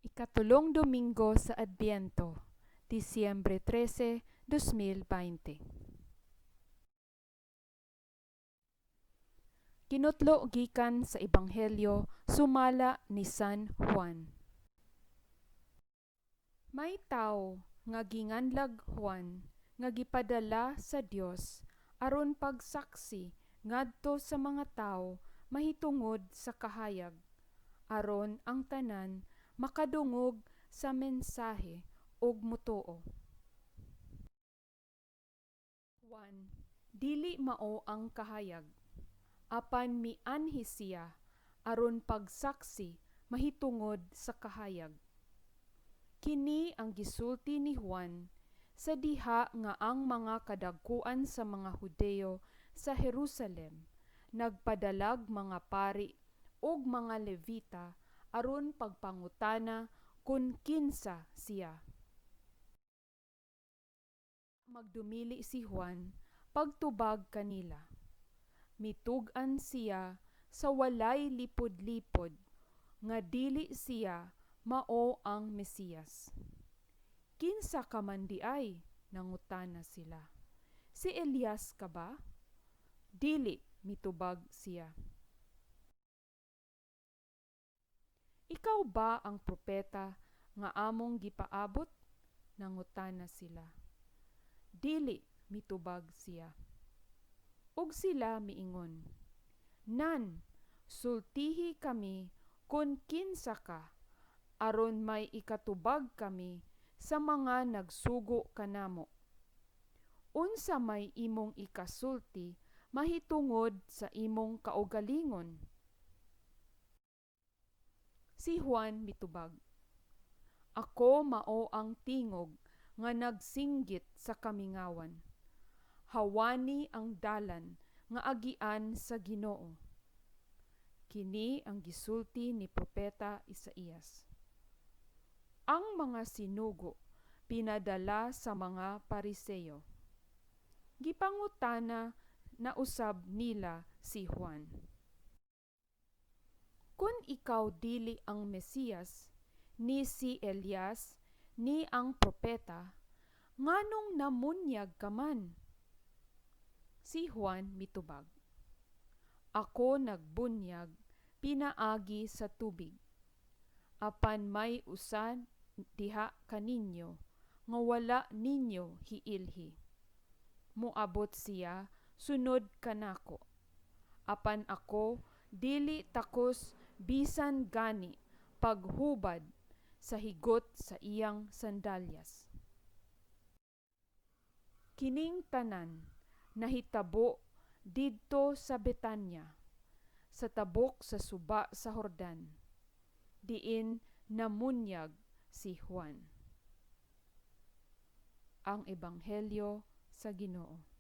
Ikatulong Domingo sa Adbiyento, Disyembre 13, 2020. Kinutlo gikan sa Ebanghelyo sumala ni San Juan. May tawo nga ginganlag Juan nga gipadala sa Dios aron pagsaksi ngadto sa mga tawo mahitungod sa kahayag, aron ang tanan makadungog sa mensahe ug mutuo. Juan, dili mao ang kahayag, apan mianhi siya aron pagsaksi mahitungod sa kahayag. Kini ang gisulti ni Juan sa diha nga ang mga kadagkuan sa mga Hudeo sa Jerusalem nagpadalag mga pari ug mga Levita aron pagpangutana kun kinsa siya. Magdumili si Juan pagtubag kanila. Mitug-an siya sa walay lipod-lipod nga dili siya mao ang Mesiyas. Kinsa ka man di ay? Nangutana sila. Si Elias ka ba? Dili, mitubag siya. Ikaw ba ang propeta nga among gipaabot? Nangutana sila. Dili, mitubag siya. Ug sila miingon, Nan, sultihi kami kun kinsa ka, aron may ikatubag kami sa mga nagsugo kanamo. Unsa may imong ikasulti mahitungod sa imong kaugalingon? Si Juan mitubag, Ako mao ang tingog nga nagsinggit sa kamingawan. Hawani ang dalan nga agian sa Ginoo. Kini ang gisulti ni propeta Isaías. Ang mga sinugo pinadala sa mga Pariseo. Gipangutana na usab nila si Juan. Kung ikaw dili ang Mesiyas, ni si Elias, ni ang propeta, nganong namunyag ka man? Si Juan mitubag, Ako nagbunyag, pinaagi sa tubig. Apan may usan diha kaninyo, nga wala ninyo hiilhi. Muabot siya, sunod kanako. Apan ako, dili takos bisan gani paghubad sa higot sa iyang sandalyas. Kining tanan nahitabo didto sa Betania, sa tabok sa suba sa Jordan, diin namunyag si Juan. Ang Ebanghelyo sa Ginoo.